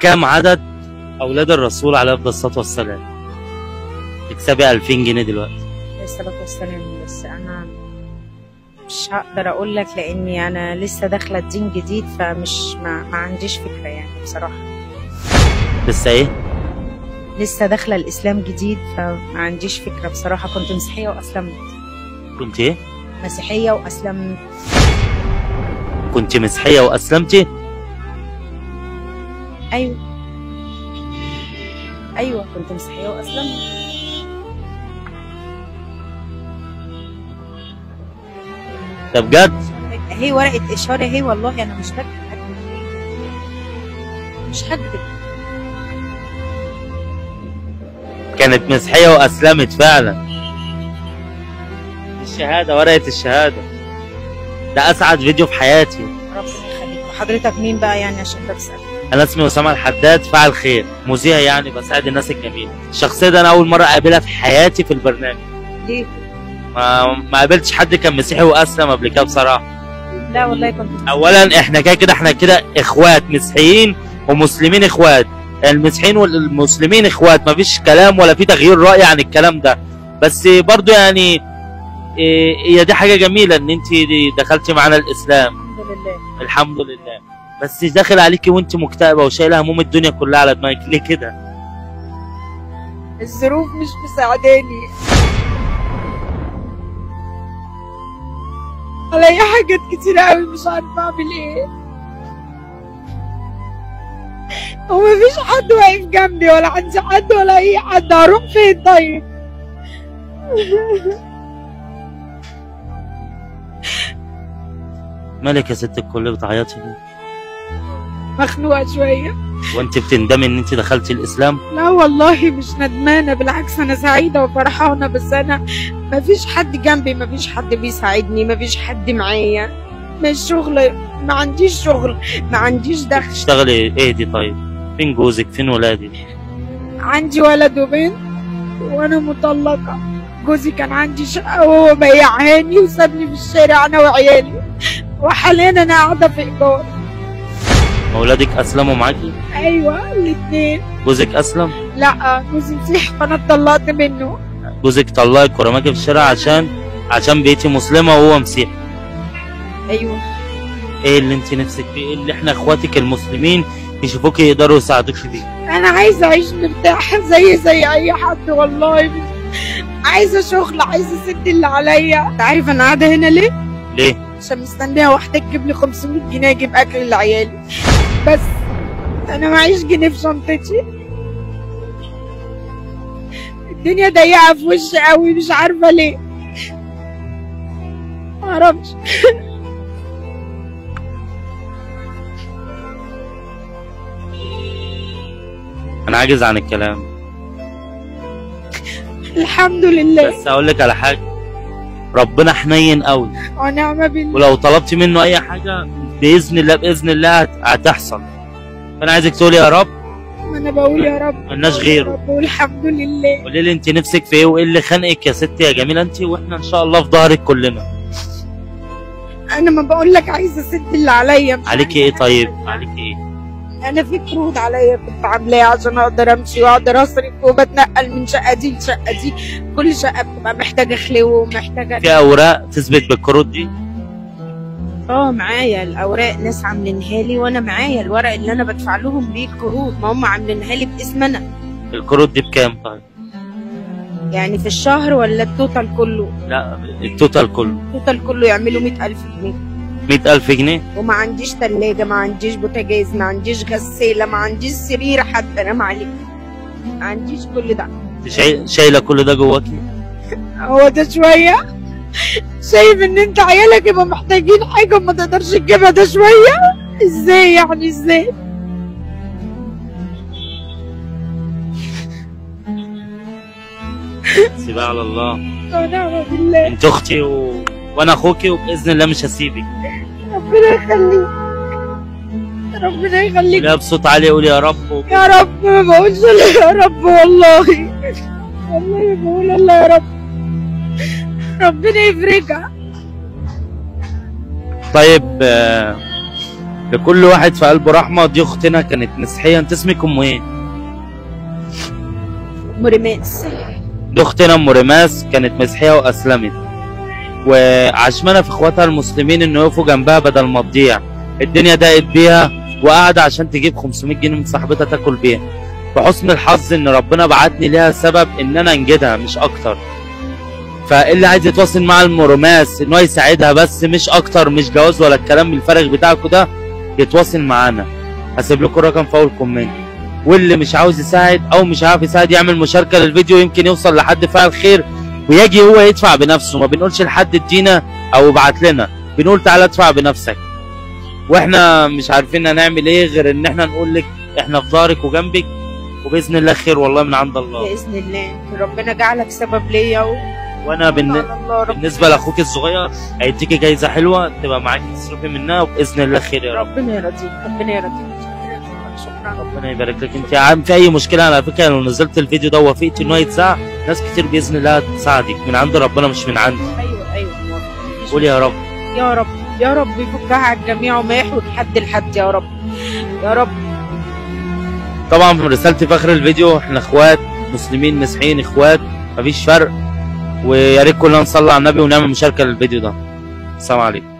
كام عدد اولاد الرسول عليه افضل الصلاه والسلام؟ تكسبي 2000 جنيه دلوقتي. عليه الصلاة والسلام. بس أنا مش هقدر أقول لك لأني أنا لسه داخلة الدين جديد، فمش ما عنديش فكرة يعني بصراحة. لسه ايه؟ لسه داخلة الإسلام جديد فما عنديش فكرة بصراحة. كنت مسيحية وأسلمت. كنت ايه؟ مسيحية وأسلمت. كنت مسيحيه واسلمتي؟ أيوه أيوه كنت مسيحية وأسلمت. ده بجد؟ هي ورقة إشارة هي، والله أنا مش هكذب. مش هكذب. كانت مسيحيه واسلمت فعلا. الشهاده، ورقه الشهاده. ده اسعد فيديو في حياتي. ربنا يخليك. وحضرتك مين بقى يعني عشان بسأل؟ انا اسمي اسامه الحداد، فاعل خير، مذيع يعني بساعد الناس الجميله. الشخصيه دي انا اول مره اقابلها في حياتي في البرنامج. ليه؟ ما قابلتش حد كان مسيحي واسلم قبل كده بصراحه. لا والله كنت. اولا احنا كده اخوات، مسيحيين ومسلمين اخوات. المسيحيين والمسلمين اخوات، مفيش كلام ولا في تغيير راي عن الكلام ده. بس برضو يعني هي دي حاجه جميله ان انت دخلتي معانا الاسلام. الحمد لله. الحمد لله. بس داخل عليكي وانت مكتئبه وشايله هموم الدنيا كلها على دماغك، ليه كده؟ الظروف مش مساعداني. عليا حاجات كتير قوي مش عارفه اعمل ايه. ومفيش حد واقف جنبي ولا عندي حد ولا اي حد. هروح فين طيب؟ مالك يا ست الكل بتعيطي ليه؟ مخنوقه شويه. وانت بتندمي ان انت دخلتي الاسلام؟ لا والله مش ندمانه، بالعكس انا سعيده وفرحانه. بس انا مفيش حد جنبي، مفيش حد بيساعدني، مفيش حد معايا. مش شغل، ما عنديش شغل، ما عنديش دخل. تشتغلي ايه دي طيب؟ فين جوزك؟ فين ولادك؟ عندي ولد وبنت وانا مطلقه. جوزي كان عندي شقه وهو بيعهاني وسابني في الشارع انا وعيالي، وحاليا انا قاعده في ايجار. اولادك اسلموا معاكي؟ ايوه الاثنين. جوزك اسلم؟ لا جوزي مسيحي فانا اتطلقت منه. جوزك طلقك ورماكي في الشارع عشان بقيتي مسلمه وهو مسيحي؟ ايوه. ايه اللي انت نفسك فيه؟ ايه اللي احنا اخواتك المسلمين يشوفوكي يقدروا يساعدوكي بيه؟ انا عايزه اعيش مرتاحه زي اي حد والله. عايزه شغل، عايزه اسد اللي عليا. انت عارف انا قاعده هنا ليه؟ ليه؟ عشان مستنيه واحده تجيب لي 500 جنيه اجيب اكل لعيالي. بس انا معيش جنيه في شنطتي. الدنيا ضيقه في وشي قوي، مش عارفه ليه. معرفش. انا عاجز عن الكلام. الحمد لله. بس اقول لك على حاجه، ربنا حنين قوي ونعم بالله. ولو طلبتي منه اي حاجه باذن الله باذن الله هتحصل. فانا عايزك تقولي يا رب. ما انا بقول يا رب، ملناش غيره. بقول الحمد لله. قولي لي انت نفسك في ايه وايه اللي خانقك يا ستي يا جميله انت، واحنا ان شاء الله في ظهرك كلنا. انا ما بقول لك عايزه اسد اللي عليا. عليكي ايه طيب؟ عليكي ايه؟ انا في قروض عليا كنت عاملاها عشان اقدر امشي واقدر اصرف، وبتنقل من شقه دي لشقه دي. كل شقه بتبقى محتاجه خلو ومحتاجه. في اوراق تثبت بالقروض دي؟ معايا الاوراق، ناس عاملينها لي وانا معايا الورق اللي انا بدفع لهم بيه القروض. ما هم عاملينها لي باسم انا. القروض دي بكام طيب؟ يعني في الشهر ولا التوتال كله؟ لا التوتال كله. التوتال كله يعملوا 100,000 جنيه. 100,000 جنيه؟ وما عنديش تلاجة، ما عنديش بوتاجاز، ما عنديش غسالة، ما عنديش سرير حتى انام عليه. ما عنديش كل ده. شايله كل ده جواكي؟ هو ده شوية؟ شايف ان انت عيالك يبقوا محتاجين حاجة وما تقدرش تجيبها، ده شوية؟ ازاي يعني ازاي؟ سيبها على الله. ونعم بالله. انت اختي وانا اخوكي وباذن الله مش هسيبك. ربنا يخليك. ربنا يخليك. لا بصوت عالي قولي يا رب. يا رب. ما بقولش الا يا رب والله. والله بقول الله يا رب. ربنا يفرجها. طيب لكل واحد في قلبه رحمه. دي اختنا كانت مسيحيه. انت اسمك ام ايه؟ مرماس. دي اختنا ام رماس كانت مسيحيه واسلمت، وعشمانه في اخواتها المسلمين انه يقفوا جنبها بدل ما تضيع. الدنيا ضاقت بيها وقاعده عشان تجيب 500 جنيه من صاحبتها تاكل بيها. بحسن الحظ ان ربنا بعتني ليها سبب ان انا انجدها مش اكتر. فاللي عايز يتواصل مع ام رماس ان هو يساعدها بس مش اكتر، مش جواز ولا الكلام الفارغ بتاعكوا ده، يتواصل معانا. هسيب لكم الرقم في اول كومنت. واللي مش عاوز يساعد او مش عارف يساعد يعمل مشاركه للفيديو، يمكن يوصل لحد فاعل خير ويجي هو يدفع بنفسه. ما بنقولش لحد ادينا او ابعت لنا، بنقول تعالى ادفع بنفسك. واحنا مش عارفين هنعمل ايه غير ان احنا نقول لك احنا في ظهرك وجنبك، وباذن الله خير والله من عند الله. باذن الله ربنا جعلك سبب ليا وانا بالنسبه لاخوك الصغير هيديكي جايزه حلوه تبقى معاكي تصرفي منها، وباذن الله خير يا رب. ربنا يرضيك، ربنا يرضيك. شكرا. ربنا يبارك لك. انت عم في اي مشكله على فكره لو نزلت الفيديو ده ووافقت ان هو يتذاع، ناس كتير باذن الله هتساعدك من عند ربنا مش من عندي. ايوه قول يا رب. يا رب يا رب يفكها على الجميع وما يحوج حد لحد يا رب يا رب. طبعا رسالتي في اخر الفيديو، احنا اخوات مسلمين مسيحيين اخوات مفيش فرق، ويا ريت كلنا نصلي على النبي ونعمل مشاركه للفيديو ده. السلام عليكم.